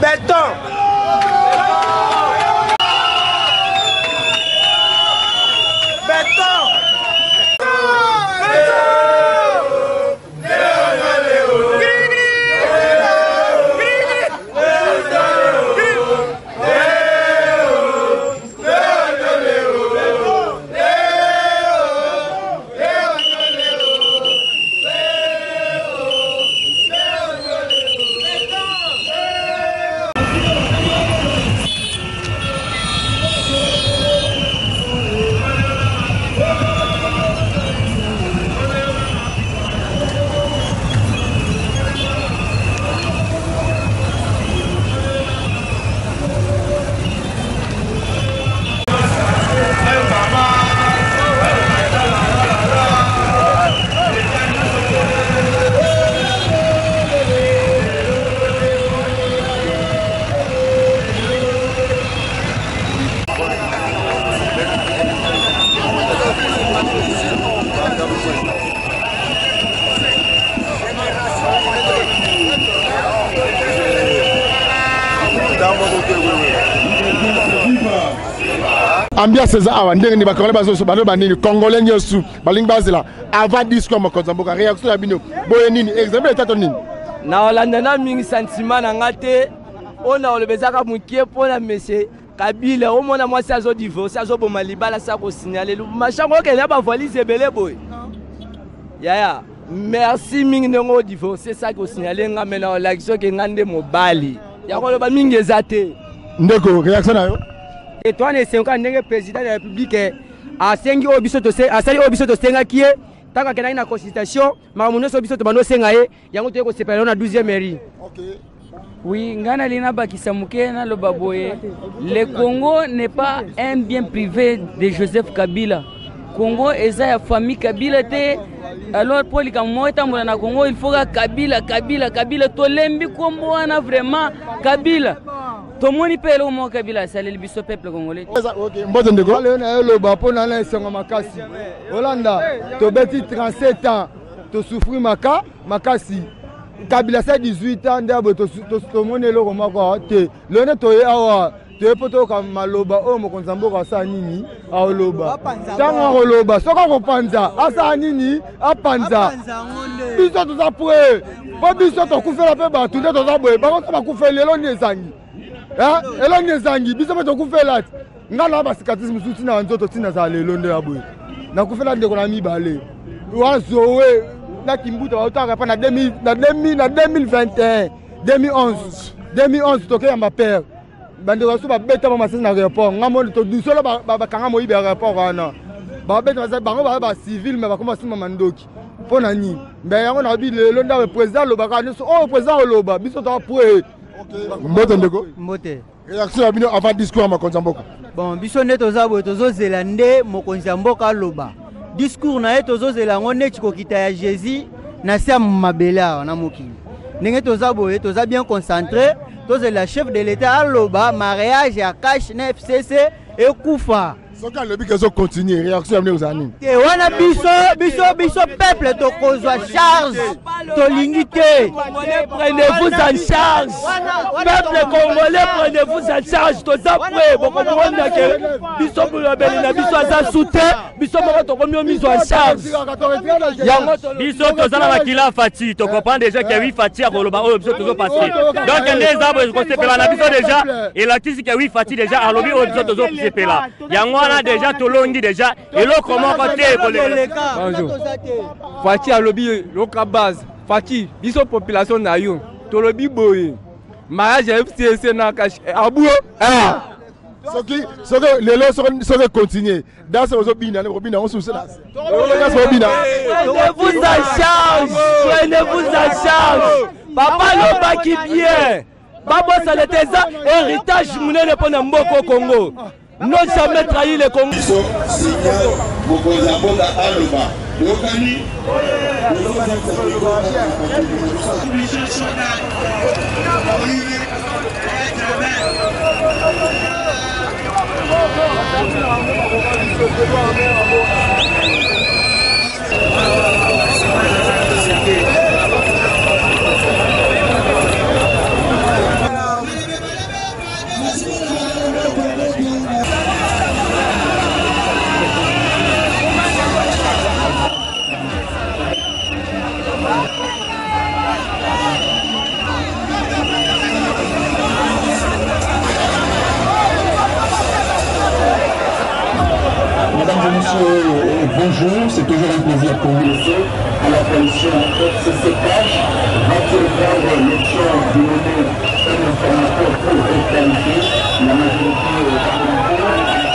Béton. Ambiance c'est ça, ndenge ni bakongole bazo balo banini congolais nyosu balingi bazela avant discours mokonza mboka réaction ya bino boye nini exemple etato nini na olanda na mingi sentiment na ngate ona olebezaka mukie pona monsieur Kabila au mona mwasi azo divorce azo boma libala sa ko signaler machango ke na ba valise ebele boy yaya merci mingi ndongo divorce ça ko signaler nga mena olaction ke ngande mobali ya ko ba mingi ezate ndeko réaction na yo. Et toi, c'est un président de la République a 5 ans, a 5 ans, qui est tant qu'il y a une constitution, Mamoune Sobiso de Bano Sengaye, il y a un autre qui s'appelle la 12e mairie. Oui, Ngana Lina Bakisamuke na le Baboye. Le Congo n'est pas un bien privé de Joseph Kabila. Congo est la famille Kabila. Alors pour les Camerounais na Congo, il faut Kabila. Tolembi Kombo ana vraiment Kabila. Tout le monde peut aller au Mont Kabila, c'est le peuple congolais. Ok, mbote ndeko. Le Bapon a un son makasi. Hollanda, tu bêtis 37 ans, tu souffres makasi. Kabila c'est 18 ans, tu monde le romako. Le net tu es awa. Tu es poto comme maloba o mokonzambo ka sa nini a loba. Tanga loba, soka ko panza. Asa nini a panza. Biso to za pwe. Ba biso to kufela pe ba tunde to za boye. Ba ko ba kufela lelo nyezangi. Ah, elo nyezangi biso pe to kufela. Ngala ba sikatisme suti na nzoto tina za lelo nde ya boye. Na kufela ndeko na mibale. Wazowe na kimbuta wa utaka pa na 2021, 2011 toke ya ma père. Bande wasu ba beta mama sina aéroport ngamo to dusolo ba kanga mo ibe aéroport wana ba beta ba civil mais ba commencer mama ndoki pona ni mbe yango na bi lelo ndawe président lo ba ka so o président lo ba biso to apwe mbote ndeko Mbote réaction ya bino avant discours mokonza mboka bon biso ne tozabo tozozela nde mokonza mboka loba discours na ye tozozela ngo ne chikokita ya Jésus na sia mabela na mokili ndenge tozabo toza bien concentré. C'est la chef de l'État à Loba, mariage à Cash, FCC et Koufa. So quand le bic continue, réaction à aux années. Et on a biso peuple to kozwa charge, to limité. Prenez-vous en charge. Peuple congolais, prenez-vous en charge. Tout ça prêt. Vous comprenez que biso bulabeli biso asa soutien, biso moko to komi mise en charge. Biso to zana bakila fati, to comprendre déjà que oui fati a koloba o biso to passer. Donc les arbres ko sepela na biso déjà et la tisi que oui fati déjà a lobi o biso to sepela. Yango déjà tout le monde déjà et l'autre comment côté bonjour Fati a lobby local base Fati biso population na yo to lobby boy mariage FCC na cash abu ce que les lois sont continuer dans ce robina on sous ça prenez-vous en charge papa loba qui bien babo ça l'était ça héritage munene pour mboko Congo. Non jamais trahi les Congo. Bonjour, c'est toujours un plaisir pour vous laisser à la coalition FCC-CACH. Va-t-il prendre l'option de nommer un informateur pour qualifier la majorité parlementaire?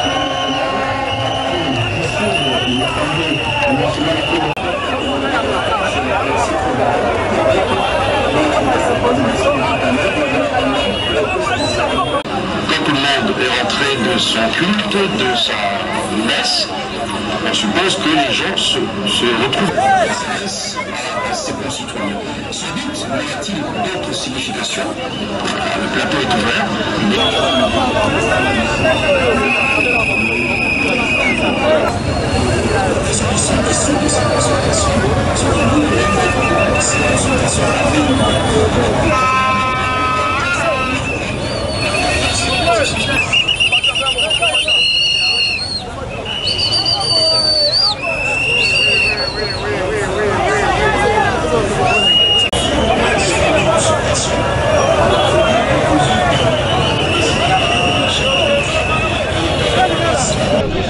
Tout le monde est rentré de son culte, de sa messe. On suppose que les gens se retrouvent à ses concitoyens. Ce but a-t-il d'autres significations? Le plateau est ouvert.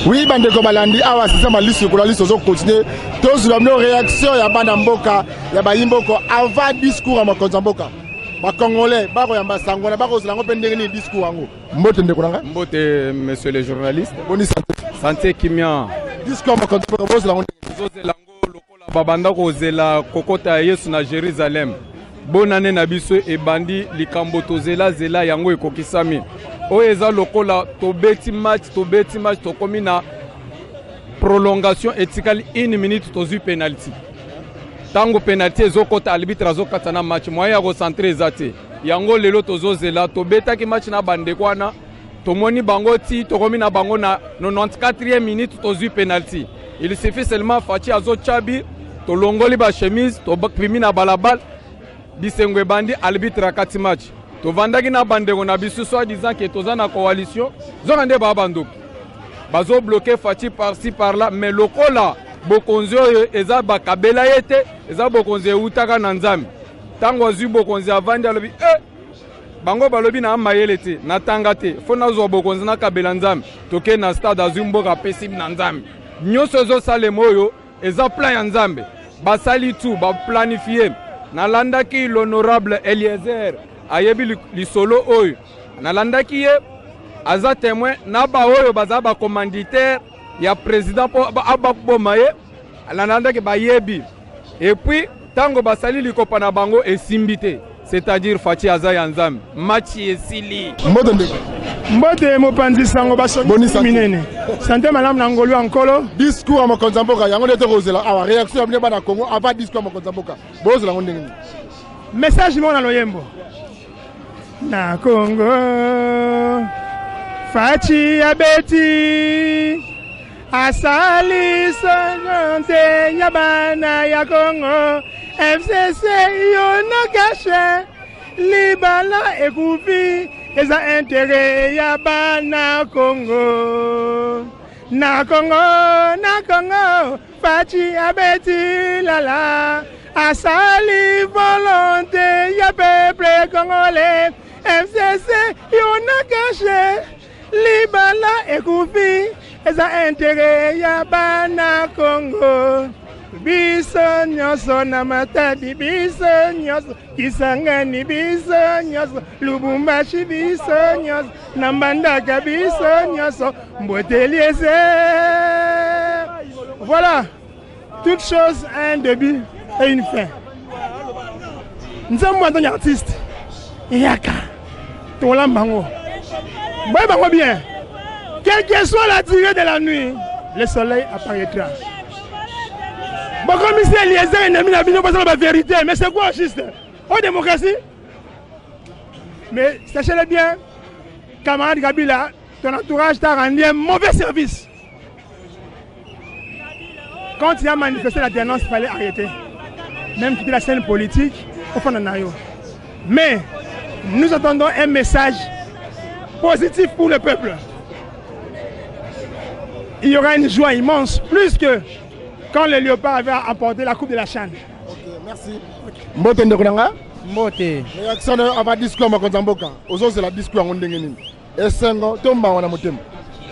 Oui, bande de Balandi, awa c'est ça ma liste pour la liste aux continuer. Tous les réactions ya bande mboka, ya ba yimboko avant discours à makonza mboka. Ba Congolais, ba ko yamba sangona, ba ko slango pendengeni discours ango. Mbote ndeko nanga? Mbote monsieur les journalistes. Boni santé. Santé kimia. Discours makonza mboka bo slango. Zozelango lokola babanda ko zela kokota Yesu na Jérusalem. Bonne année na biso e bandi likambo tozela zela yango ekokisami. Oeza lokola tobeti match tokomi na prolongation etikali 1 minute tozu penalty. Tango penalty ezokota arbitre azokata na match moya ko centrer ezate. Yango lelo tozozela tobeta ki match na bande kwana tomoni bango ti tokomi na bango na 94e minute tozu penalty. Il suffit seulement Fachi azo chabi tolongoli ba chemise tobakpimi na balabal bisengwe bandi arbitre akati match. Tovandaki na bandeko na biso soit disant que toza na coalition zonande ba banduki bazo bloquer Fachi par-ci par-là mais lokola bokonzi oyo eza bakabela yete eza bokonzi utaka na nzambe tango azu bokonzi avandi alobi bango balobi na mayele te na tanga te fo nazwa bokonzi na kabela nzambe toke na stade azu mboka pesi na nzambe nyonso ezo salema oyo eza plan ya nzambe basali tu ba planifier nalandaki l'honorable Eliezer ayebi lisolo oyo nalandaki ye aza témoin na ba oyo baza ba commanditaire ya président po abakboma ye nalandaki bayebi et puis tango basali likopa na bango esimbite c'est-à-dire Fachi aza ya nzambe match esili mbote mopanzi sango basongi minene santé malamu na ngolu ankolo discours à makonza mboka yango ndete kozela awa réaction ya bana Congo avant discours à makonza mboka bozela ngo ndenge message mo na loyembo na Congo Fachi abeti asali sonante yabana ya Congo FCC yona caché libala ekufi eza intérêt yabana Congo na Congo Fachi abeti lala asali volonté ya peuple congolais FCC yona caché libala ekufi eza intérêt ya bana Congo biso nyonso na Matadi biso nyonso Kisangani biso nyonso Lubumbashi biso nyonso na Mbandaka biso nyonso Mboteliese. Voilà, toute chose a un début et une fin. Nous sommes un artiste yaka tolambango boy bango bien, quelle que soit la durée de la nuit, le soleil apparaîtra. Bon, comme ici, Eliezer ennemi n'a pas la vérité, mais c'est quoi juste? Oh, démocratie? Mais sachez-le bien, camarade Kabila, ton entourage t'a rendu un mauvais service. Quand il a manifesté la dénonce, il fallait arrêter. Même quitter la scène politique, au fond de Nayo. Mais nous attendons un message positif pour le peuple. Il y aura une joie immense, plus que quand le Léopard avait emporté la coupe de la Chan. Ok, merci. Mbote Ndekunanga. Mbote. Réaction avant discours à Makonza Mboka. Aujourd'hui, c'est la discours à Ngondengeni. Esengo, tomba wana motema.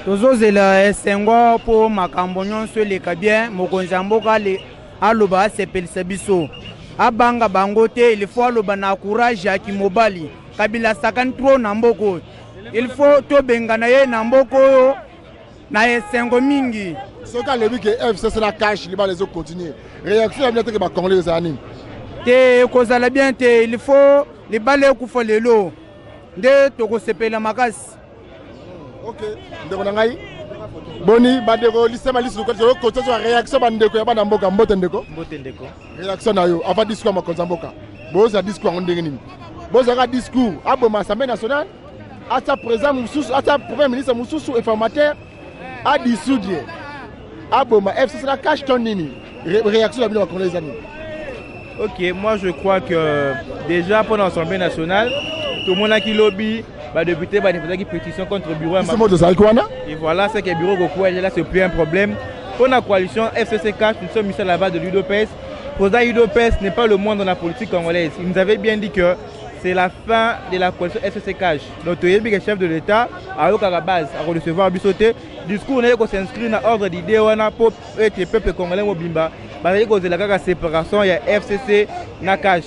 tozozela esengo mpo makambo nyonso eleka bien mokonzi ya mboka aloba asepelisa biso abanga bango te il faut aloba na courage ya kimobali kabila sakani tro na mboka oyo il faut tobengana ye na mboka oyo na esengo mingi soki alobi ke FCC na cash libala ezocontinue réaction ya bino teke bacongolais ezala nini te ekozala bien te il faut libala ekufa lelo nde tokosepela makasi ok ndeko na ngai boni bandeko lisema lisuku kote zo réaction bandeko ya bana mboka mbote ndeko réaction na yo avant discours makonza mboka boza discours ndenge nini boza ka discours aboma assemblée nationale ata président mususu ata premier ministre mususu informateur a dissoudre aboma FCC la cache ton nini réaction ya bino congolais nini. Ok, moi je crois que déjà pendant l'Assemblée nationale tout le monde a qui lobby bah député bah député qui pétition contre le bureau et voilà c'est que le bureau Goku là c'est plus un problème pour la coalition FCC Cash nous sommes mis à la base de l'UDPS. Président l'UDPS n'est pas le moins dans la politique congolaise. Il nous avait bien dit que c'est la fin de la coalition FCC Cash. Donc il y a chef de l'État à la base à recevoir Bissoté discours n'est qu'on s'inscrit dans l'ordre d'idée pour être le peuple congolais au Bimba bah il y a la séparation il y a FCC na Cash.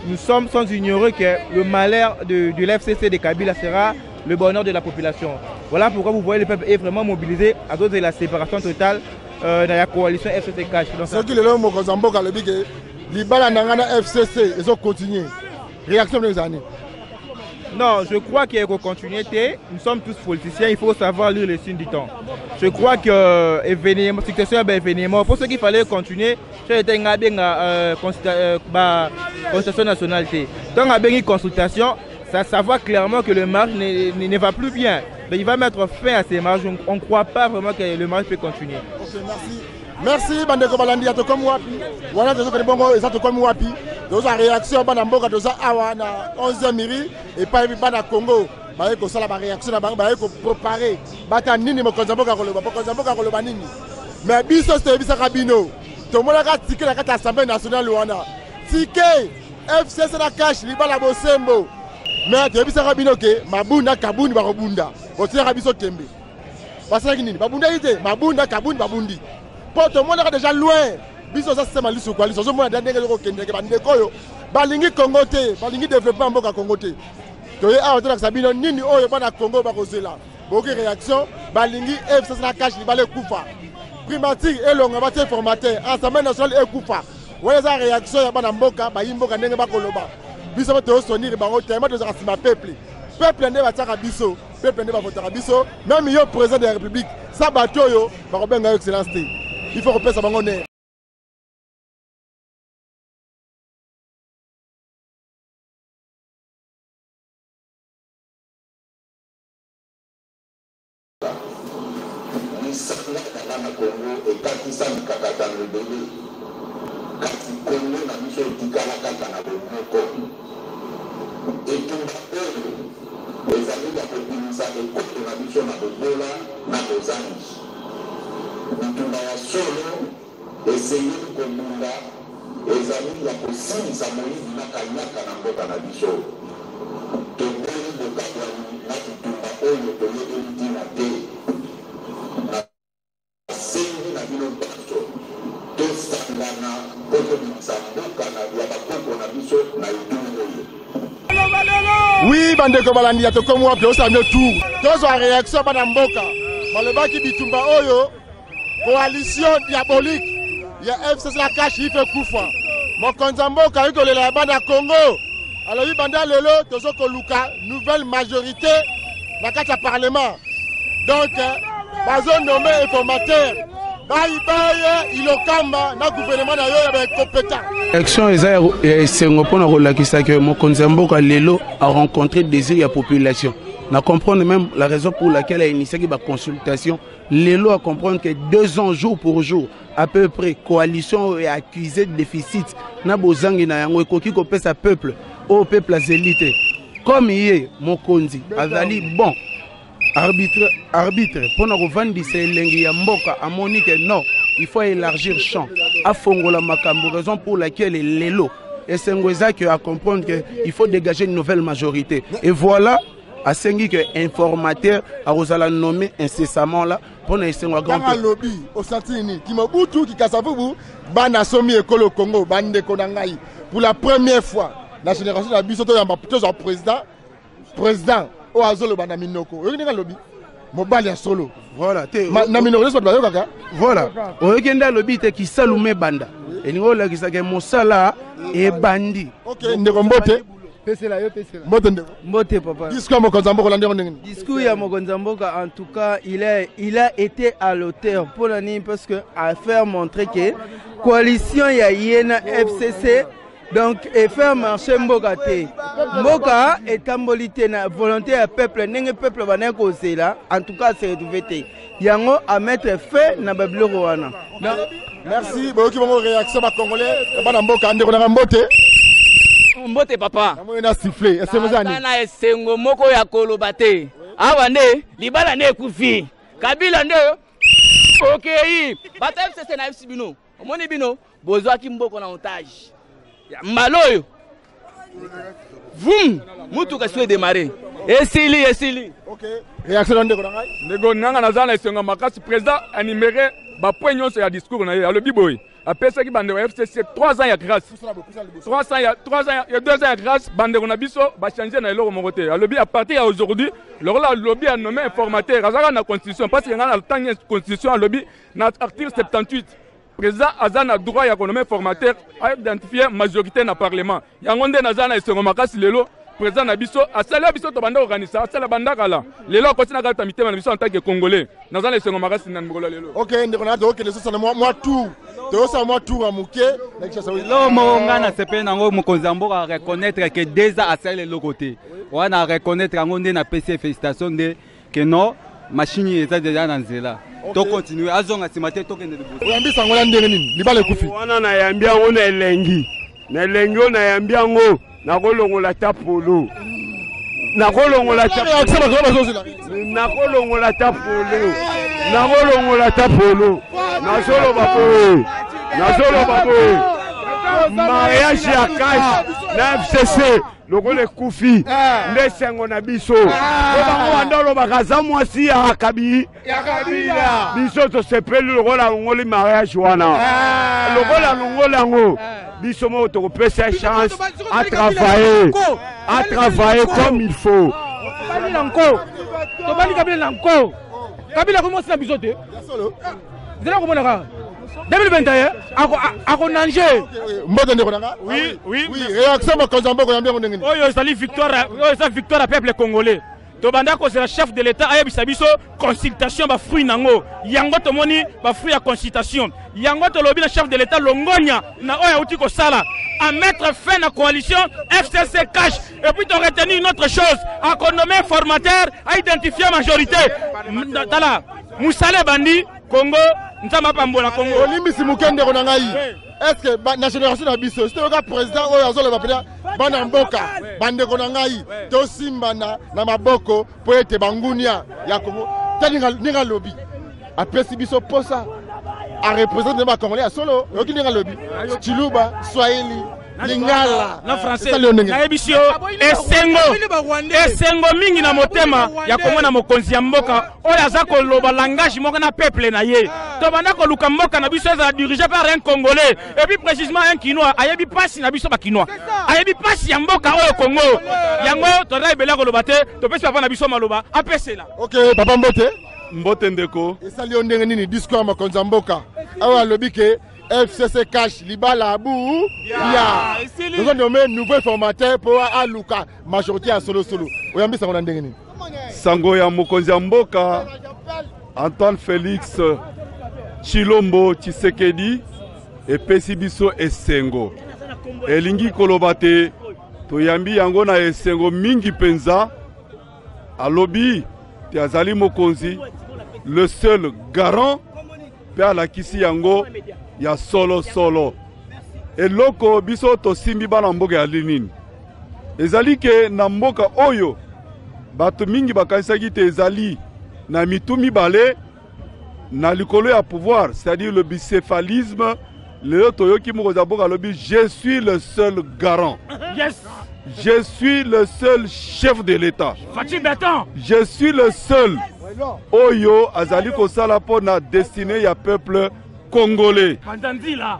Nous sommes sans ignorer que le malheur de l'FCC de Kabila sera le bonheur de la population. Voilà pourquoi vous voyez le peuple est vraiment mobilisé à cause de la séparation totale dans la coalition FCC Cash. Ce qui est là, Mokozamboka, le big, l'Ibala Nangana FCC, ils ont continué. Réaction des années. Non, je crois qu'il y a une continuité. Nous sommes tous politiciens, il faut savoir lire les signes du temps. Je crois que l'événement, situation est événement. Pour ce qu'il fallait continuer, j'ai une consultation nationale. Donc, avec une consultation, ça voit clairement que le marche ne va plus bien. Donc, il va mettre fin à ces marches. On ne croit pas vraiment que le marche peut continuer. Ok, merci. Merci bandeko balandi ya tokomi wapi wana tozo kene bongo eza tokomi wapi tozo réaction bana mboka tozo awa na 11e miri et pas bana Congo baye ko sala ba réaction na bango baye ko préparer bata nini mokonza mboka koloba nini mais biso c'est bisa kabino to mona ka tike na kata assemblée nationale wana tike FCC na cash libala bosembo mais to bisa kabino ke mabunda kabuni ba kobunda botia biso kembe basala nini babunda ite mabunda kabuni babundi. Pour tout le monde est déjà loin. Biso ça c'est mal sur quoi. Ils sont moins dernier que Kenya. Bandeko yo. Balingi Congo te. Balingi développement mboka Congo te. Toye a otela sabino nini oyo bana Congo ba kozela. Boki réaction. Balingi FCC na cash li bale kufa. Primatique et longa bate formateur. Assemblée nationale et kufa. Ouais ça réaction ya bana mboka ba yimboka ndenge ba koloba. Biso to sonir bango tellement de sima peuple. Peuple ne bataka biso. Peuple ne ba votera biso. Même yo président de la République. Ça bato yo ba kobenga excellence te. Il faut repasser à Bangoné. Essayer de comprendre les amis la possible ça moïse na kanyaka na mboka na biso to boni boka ya na tutumba oyo to ye ndina te na sengi na bino bato to sangana poto msambuka na ya bakoko na biso na idungo oyo. Oui bandeko balandi ya to comme wapi o sa no tour tozo réaction bana mboka balobaki bitumba oyo coalition diabolique. Il y a FCC la cache, il fait Koufa. Mon Konzamboka, il y a la bande à Congo. Alors, il y a lelo, tozo koluka, nouvelle majorité, la carte à parlement. Donc, bazo nommé informateur. Il okamba, na gouvernement na yo avec compétent. L'élection est Singapore relakisa que mon Konzamboka lelo a rencontré désir de la population. On comprend même la raison pour laquelle elle a initié la consultation. L'élo à comprendre que 2 ans jour pour jour, à peu près, coalition est accusée de déficit. Na bozangi na yango ekoki kopesa peuple, au peuple azélité. Comme hier, Mokonzi, azali bon, arbitre, pour nous revendre l'engi ya mboka, à Monique, non, il faut élargir le champ. À Fongola Makambo, raison pour laquelle l'élo. Et c'est à comprendre qu'il faut dégager une nouvelle majorité. Et voilà. asengi que informateur akozala nommé incessamment là pour na esengo grand lobby au santini qui m'a boutou qui kasavubu bana somi ekolo Congo bande konangai pour la première fois la génération de bisoto yamba plutôt en président o azolo bana minoko yo ninga lobby mobali ya solo voilà te na minoko so ba kaka voilà o yekenda lobby te ki salume banda eningo la kisaka mosala e bandi OK ndeko mbote pesela yo pesela Mbote papa. Discours mokonza mboka landero ndenge. Discours ya mokonza mboka en tout cas il a été à l'auteur pour l'année parce que à faire montrer que coalition ya Yena FCC donc et faire marcher mboka te. Mboka etambolité na volonté ya peuple ndenge peuple bana ko là en tout cas c'est retrouvé yango à mettre fin na babiloko wana. Merci boki bongo réaction ba congolais bana mboka ndeko na mbote. Mbote papa. Na siffler, est-ce que vous na esengo moko ya koloba te. Awa nde libala ne kufi. Kabila nde okay. Bata FCC na FC bino. Omoni bino bozwa ki mboko na otage. Mbaloyo. Vum, mutu ka swe démarrer. Esili. OK. Réaction ndeko na ngai. Ndeko nanga nazana esengo makasi président animéré ba point nyonso ya discours na ye alobi boy. Après ça qui bande FCC 3 ans ya grâce. 3 ans il y a 2 ans ya grâce bande on a biso ba changer na eloko moko te. Alobi à partir ya aujourd'hui le lobby a nommé informateur azaka na constitution parce que ngana tanya constitution alobi na article 78 président azana droit ya nommer informateur a identifier majorité na parlement. Yango nde nazana esengo makasi lelo président na biso asala biso to banda organiser asala banda kala lelo akoti na kata mitema na biso en tant que congolais nazana esengo makasi na ngolo lelo. OK ndeko na to que les autres moi tout tosa moi tout amuke na kisha sawi lo monga na sepe nango mokonza mboka reconnaître que déjà asala le côté wana reconnaître ngo nde na PC félicitations de que non machine eza déjà na nzela to continuer azonga simate to kende liboso oyambisa ngola ndenge nini libale kufi wana na yambia ngo na elengi na yambia ngo na kolongola tapolo na kolongola tapolo na solo bapo mariage ya cash na FCC lokole kufi nde sengo na biso bango andolo bakaza mwasi ya kabila biso to sepeli lokola ngoli mariage wana lokola ngola ngo biso mo to kopesa chance à travailler comme il faut kabila commence na biso te zela ko mona 2021 ako nanger mbote ndeko nanga oui réaction mokonza mboka yambia ndenge ni oyo sali victoire à peuple congolais to banda ko c'est le chef de l'état ayebisa biso consultation ba fruit nango yango to moni ba fruit ya consultation yango to lobi na chef de l'état longonya na oya uti ko sala à mettre fin à la coalition FCC cash et puis to retenir une autre chose à nommer formateur à identifier majorité tala musale bandi Congo nzamba pambola Congo olimbisi mukende ko nanga yi est-ce que na génération na biso c'est le président oyo azolo bapela bana mboka bande ko nanga yi to simbana na maboko po ete bangunia ya Congo ninga lobby apesi biso posa a représenter ba Congolais solo yoki ninga lobby Chiluba Swahili Lingala na français na ebisio esengo mingi na motema ya Kongo na mokonzi ya mboka oyo aza koloba langage moko na peuple na ye to banda ko luka mboka na biso eza dirigé par un Congolais et puis précisément un Kinois ayebi pasi na biso ba Kinois ayebi pasi ya mboka oyo Congo yango to raibela koloba te to pesi papa na biso maloba apesela. OK papa mbote ndeko esali ndenge nini discours mokonza mboka awa lobi ke FCC cash libala abu ya nous avons nommé nouveau formateur pour aluka majorité à solo oyambisa ngona ndenge nini sango ya mokonzi ya mboka Antoine Félix Chilombo Tshisekedi epesi biso esengo elingi koloba te toyambi yango na esengo mingi penza alobi te azali mokonzi le seul garant pe alakisi yango ya solo eloko biso tosimbi bana mboka ya linini ezali ke na mboka oyo bato mingi bakanisaki te ezali na mitu mibale na likolo ya pouvoir, c'est-à-dire le bicéphalisme. Le toyoki mokoza boka lobi je suis le seul garant. Yes. Je suis le seul chef de l'État. Fatih Béton. Je suis le seul. Oyo azali kosala pona destiné ya peuple congolais.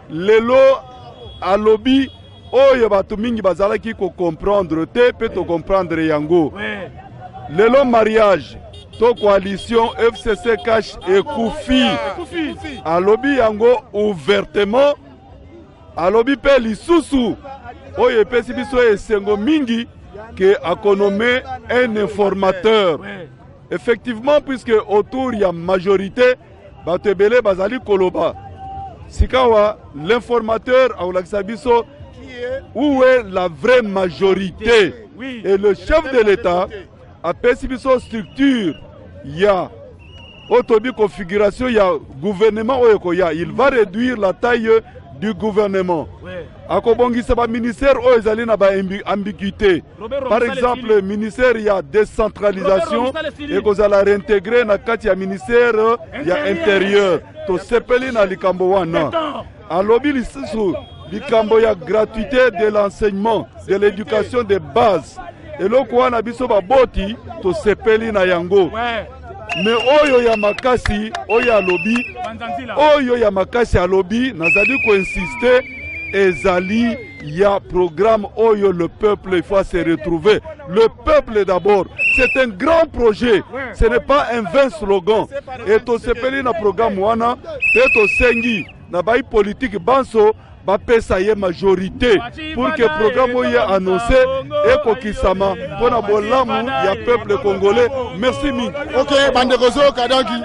Lelo alobi oyo batu mingi bazalaki ko comprendre te pe to comprendre yango. Lelo mariage to coalition FCC Cash et Koufi. Alobi yango ouvertement. Alobi pe lisusu oyo epesi biso esengo mingi que a nommé un informateur. Effectivement, puisque autour il y a majorité, Batebele Bazali Koloba. Sikawa, l'informateur a Olaxabiso, où est la vraie majorité? Et le chef de l'État a percibiso structure. Il y a autobi configuration, il y a gouvernement, il va réduire la taille du gouvernement. Akobongi saba ministère ezali na ba ambiguïté. Par exemple, le ministère il y a décentralisation et kozala réintégrer na kati ya ministère il y a intérieur. To sepeli na likambo wana. Alobi lisusu likambo ya gratuité de l'enseignement, de l'éducation de base. Et loko wana biso ba boti to sepeli na yango. Mais oyo ya makasi oyo alobi oyo ya makasi alobi nazali ko insister ezali ya programme oyo le peuple il faut se retrouver. Le peuple d'abord, c'est un grand projet, ce n'est pas un vain slogan. Et to sepeli na programme wana te to sengi na bai politique banso ba pesa ye majorité pour que le programme soit annoncé et kokisama pour na bolamu ya peuple congolais. Merci mi. OK, bande kozo kadangi.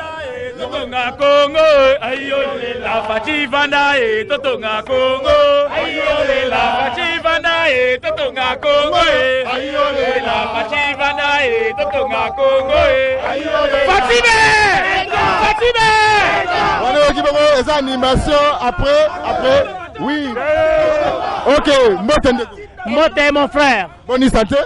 Totonga Congo, ayole la Fatih Vanda e Totonga Congo, ayole la Fatih Vanda e Totonga Congo, ayole la Fatih Vanda e Totonga Congo, Fatime, Fatime. On est équipé pour les animations après. Oui. OK, Mote mon frère. Bonne santé.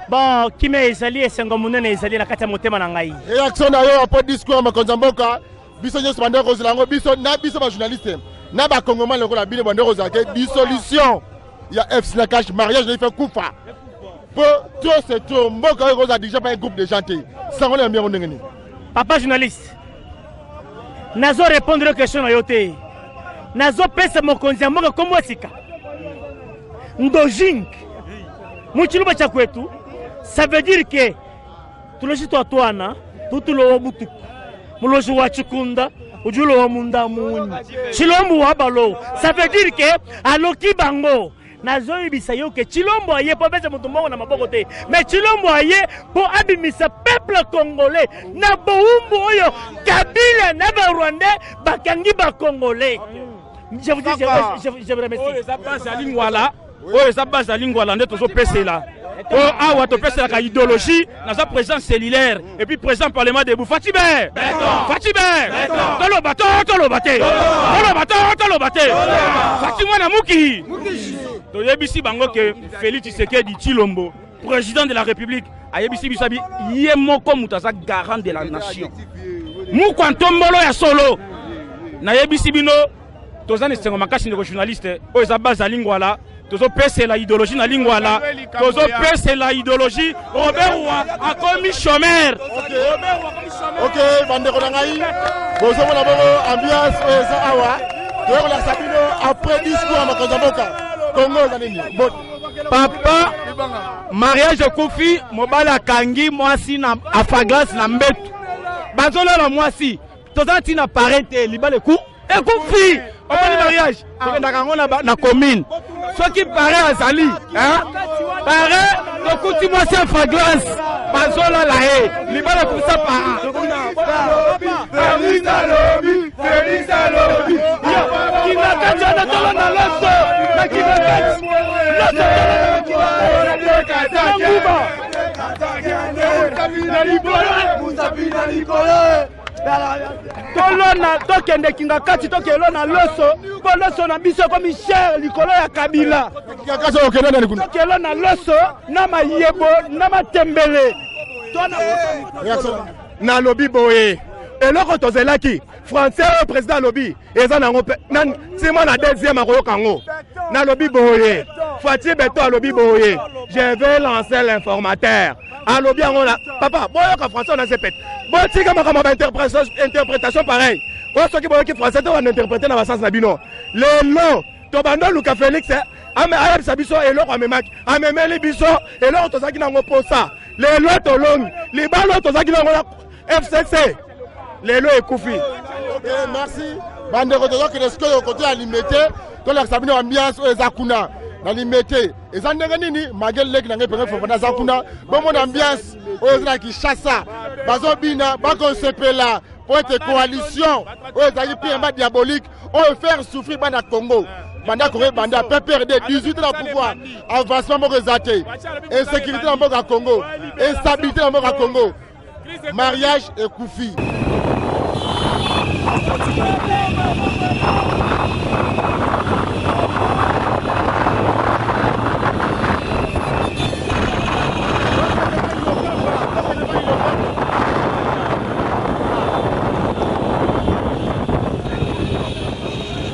Bon, qui m'a essayé et Sengomune n'a essayé la carte monter manangai. Réaction d'ailleurs après discours à Konzamboka, biso nyos bande roselango biso na biso ba journaliste. Na ba congolais le la bine bande rosake dissolution. Il y a FCC Cash mariage il fait Koufa. Pour tout ce tour Mboka Rosa déjà pas un groupe de gens. Sans on bien ngeni. Papa journaliste. Nazo répondre aux questions na yote. Nazo pesa mokonzi mboka comme sika. Ndojink. Muchiluba cha kwetu. Ça veut dire que tout le chito atwana, tout le mutuku, muloji wa chikunda, ujulo wa munda muni, chilombo wa balo. Ça veut dire que aloki bango, nazoyi bisayo que chilombo aye po bese mutumongo na maboko te, mais chilombo aye po abimisa peuple congolais, na boumbu oyo Kabila na ba Rwandais bakangi ba congolais. Je vous dis, je vous remercie. Oh, ça passe à Lingwala. Oh, ça passe à Lingwala. Nous sommes PC là. Oh, ah, ouais, tu peux la idéologie, dans présence cellulaire, et puis présent parlement debout. Fatibé! Fatibé! Tolo bateau, tolo bateau! Tolo bateau, tolo bateau! Fatima Namouki! Tu as ici, Bango, que Félix Tshisekedi Tshilombo, président de la République, a ici, Bisabi, Yemoko Moutaza, garant de la nation. Mou Kwantombolo ya solo. Na ici, Bino, Tozan et Sengomakasi, les journalistes, oh, ils abasent à Lingwala. Tozo pèse la idéologie na lingwala. Tozo pèse la idéologie. Robert Roy a commis chômeur. OK, bande konangai. Bozo mona bongo ambiance ça awa. Toyo la Sabino après discours à Konzamboka. Congo zanini. Papa mariage Koufi mobala kangi mwasi na afaglas na mbetu. Bazola na mwasi. Toza tina parente libale ku. Et Koufi on va mariage. Na commune. Ce qui paraît à Zali, hein? Paraît, le coup de moi c'est fragrance. Bazola la haie. Libala pour ça par. Félix Alobi, Félix Alobi. Qui va catcher le talon dans l'autre. Mais qui va catcher Tolona tokende kinga kati tokelona loso boloso na biso comme cher likolo ya Kabila tokelona loso na mayebo na matembele na lobi boye eloko tozelaki français président lobi eza nango c'est moi na deuxième akoyoka ngo na lobi boye Fatih Beto à lobby boye. Je vais lancer l'informateur. À lobby on a papa, boyo ka français on a sepet. Bon tika makama interprétation pareil. Bon ceux qui boyo qui français on interpréter dans sens na bino. Le nom Tobando Luka Félix ame ayab sabiso eloko amemaki. Amemeli biso eloko tozaki na ngoposa. Le lot tolong, les ballons tozaki na ngona FCC. Le lot ekufi. OK, merci. Bande ko tozo que ce côté à limité, to la sabino ambiance ezakuna. Na limité. Ezandenge nini magel lek na ngepenge fofana zakuna. Bon mon ambiance ozra ki chassa. Bazo bina ba konsepela pour être coalition. Ozaki pimba diabolique, on faire souffrir banda Congo. Banda Corée, banda PPRD 18 ans pouvoir. Avancement mo rezate. Insécurité dans le Congo. Instabilité dans le Congo. Mariage et Koufi.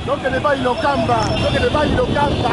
Donc il n'est pas Ilokamba. Donc il n'est pas Ilokamba.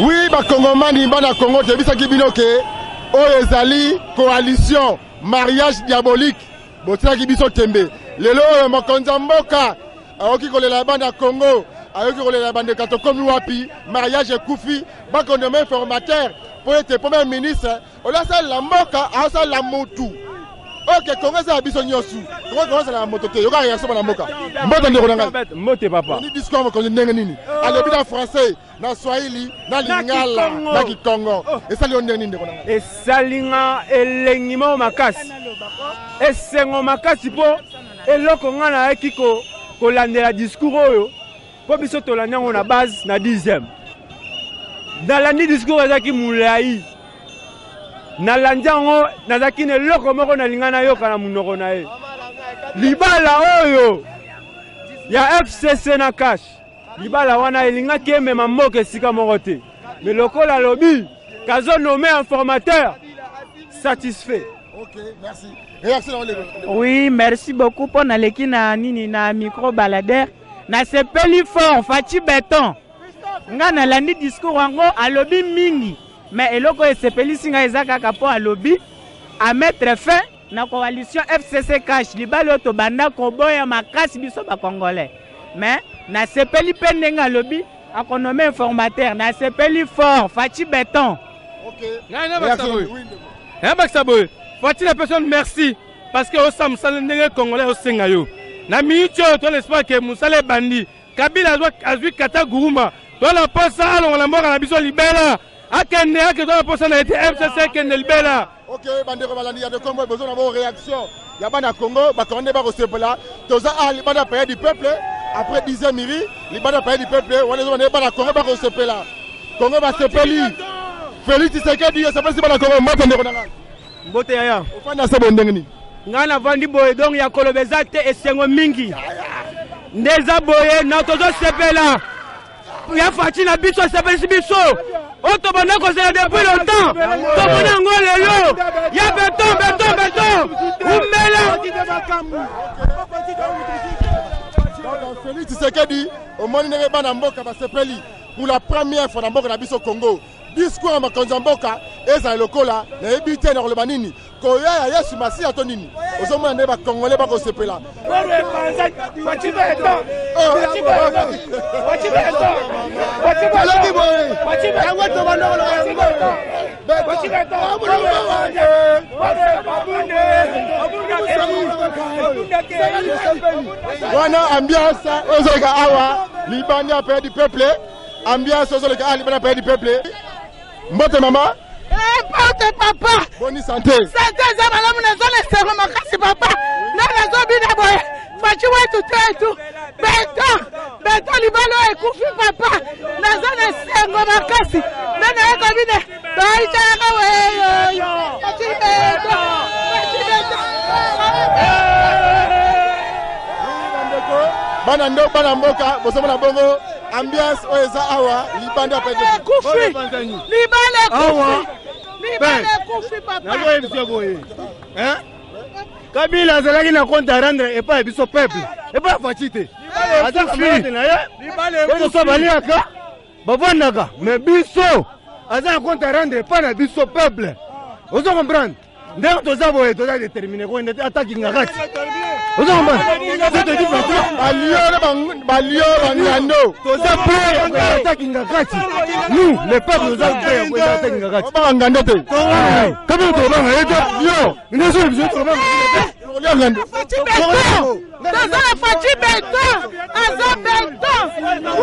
Oui, Bakongomani, Bana Congo, tu as vu ça qui binoke. Oh, ezali coalition, mariage diabolique. Bon, c'est ça qui biso tembe. Lelo, Mokonza Mboka, aoki kole la bande Congo, aoki kole la bande Katokomi Wapi, mariage Koufi, Bakonome formateur, pour être premier ministre, on a ça la Mboka, on a ça la Motu. Ok, Congo c'est la biso nyosu. Congo c'est la moto. Yoga réaction na Mboka. Mboka ndeko nanga. Mote papa. Ni discours ko ndenge nini. Alobi na français, na Swahili, na Lingala, na Kikongo. Et ça ndenge nini ndeko nanga. Et salinga elengimo makasi. Esengo makasi po eloko ngana ekiko kolandela discours oyo. Po biso tolanda ngo na base na 10e. Dalandi discours ezaki mulai. Nalandiango nazaki ne loko moko na lingana yoka na munoko na ye. Libala oyo ya FCC na cash. Libala wana elinga keme mamoke esika moko te. Mais lokola lobi kazo nommé informateur satisfait. OK, merci. Réaction dans les Oui, merci beaucoup pour na leki na nini na micro baladeur. Na sepeli fort Fatih Beton. Nga na landi discours wango alobi mingi. Mais eloko esepeli singa ezaka kapo alobi à mettre fin na coalition FCC cash libalo to banda koboya makasi biso ba congolais. Mais na sepeli pendenga alobi akonome informateur na sepeli fort Fatih Beton. OK. Baksaboy. Fatih la personne merci parce que au samsal ndenge congolais au sengayo. Na micho to l'espoir que musale bandi Kabila azwi kata guruma. To la posa alon la mort na biso libela. Akende akendo posa na été FCC kende libela. OK, bandeko balandi ya de Congo besoin d'avoir réaction. Ya bana Congo ba konde ba recevoir toza ali bana pays du peuple après 10e miri libanda pays du peuple on est pas Congo ba ko sepela Congo ba sepeli Félix Tshisekedi ça passe pas Congo mbote ndeko nanga mbote yaya ofanda se bondengni ngana vandi boye donc ya kolobeza te esengo mingi ndeza boye na tozo sepela ya fachi na biso sepeli biso oto bana ko c'est depuis longtemps to bana ngolelo ya beton umela donc Félix Tshisekedi au monde ne bana mboka ba sepeli pour la première fois dans mboka na biso Congo discours ma konzamboka eza lokola na ebité na koloba nini koya ya Yesu Masiya to nini ozomona nde ba Congolais ba ko sepela wana ambiance ozoleka awa libanda pays du peuple ambiance ozoleka awa libanda pays du peuple mbote mama Mbote papa boni santé santé za malamu na zone sero makasi papa na nazo bina boye fachi wetu tetu beto libalo ekufi papa na zone sero makasi na na yako bine baita yako weyo fachi beto bana ndo bana mboka bosoma na bongo ambiance oeza awa libanda pete kufi libale kufi libale kufi papa nazo ebisio boye hein Kabila azalaki na compte à rendre et pas biso peuple et pas fatite aza kamate na ye ko so baliaka bavandaka mais biso aza na compte à rendre et pas na biso peuple ozo comprendre ndenge toza boye toza déterminé ko ndete attaque ngakati ozo comprendre c'est de dire balio bangando toza prêt à attaque ngakati nous les peuples nous avons prêt à attaque ngakati ba ngando te comment to banga yeto yo ndeso biso to banga Fachi beton aza beton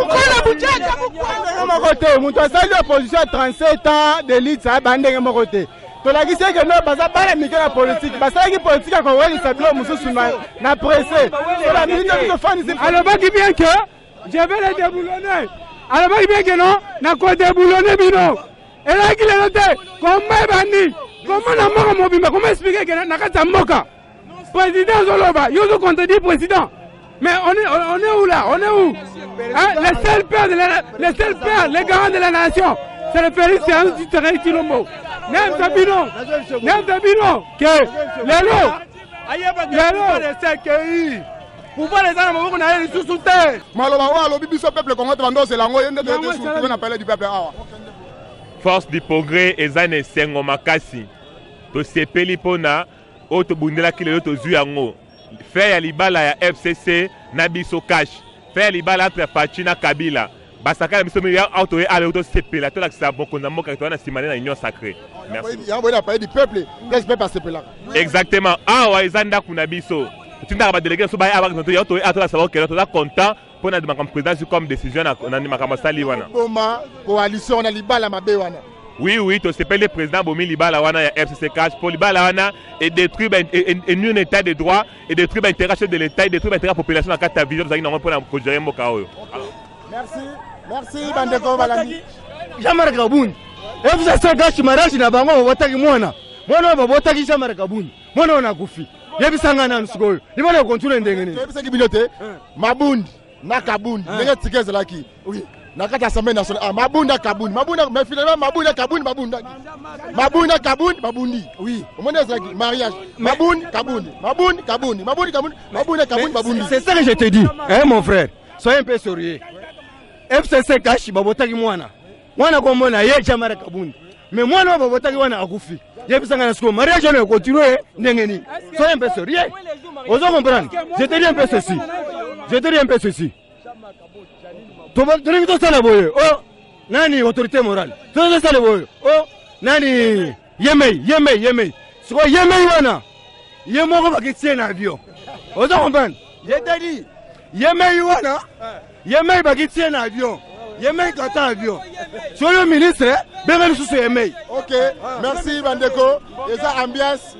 ukola bujaja mukwana côté mutu asali opposition 37 ans d'élite ça bandenge moko te tolakisi ke no baza bana mike na politique basalaki politique ya kowelisa bilo mosusu na presse la minute biso fanisi alobaki bien que je vais les déboulonner alobaki bien que non na kodéboulonner bino elaki lelo te koma ebandi koma na mboka mobimba koma expliquer que na kati ya mboka président Zoloba yo zo contredire président mais on est où là on est où hein? Les seuls pères les garants de la nation c'est le Félix Tshisekedi Même Sabino, que lelo pouvoir les armes on a sous terre maloba wa lobi biso peuple Congo tando c'est lango yende de sous na parler du peuple awa force du progrès ezane sengo makasi to sepeli pona o to bundela kile to zu yango faire ya libala ya FCC na biso cash faire libala entre Fachi na Kabila basaka na biso ya auto et auto sepela to la kisa bokonza moka to na simane na union sacrée. Merci. Ya boya parler du peuple, qu'est-ce que pas sepela. Exactement. Awa ezanda kuna biso. Tinda ba délégué so ba ya ba to ya auto et auto la savoir que to la content pour na comme président comme décision na makama sali wana. Boma coalition na libala mabe wana. Oui, to sepele président Bomi libala wana ya FCC cash pour libala wana et détruire un état de droit et détruire l'intérêt de l'état et détruire l'intérêt de la population na kata vision za ina pour na gérer mboka oyo. Merci bandeko balandi. Jamara Kabuni. FCC cash marashi na bango botaki mwana babotaki Jamara Kabuni. Mwana ona kufi. Yebisanga na nsukoyo. Libala contrôle ndenge nini. Yebisaki bilote. Mabundi na Kabundi. Ndenge tikeze laki. Oui. Nakata assemblée nationale Mabunda Kabundi mais finalement Mabunda Kabundi Mabunda Kabundi Babundi oui au monde c'est mariage Mabunda Kabundi Babundi c'est ça que je te dis hein mon frère soyez un peu sérieux FCC cash babotaki mwana komona ye Jamara Kabundi mais mwana babotaki wana akufi yebisanga na siko mariage on continue ndenge ni soyez un peu sérieux ozo comprendre je te dis un peu ceci Tolongi to sala boye oh nani autorité morale to sala boye oh nani yemei siko yemei wana yemoko bakitie na avion ozo comprendre je te dis yemei bakitie na avion yemei kata avion soyo ministre bengeli susu yemei. OK merci bandeko eza ambiance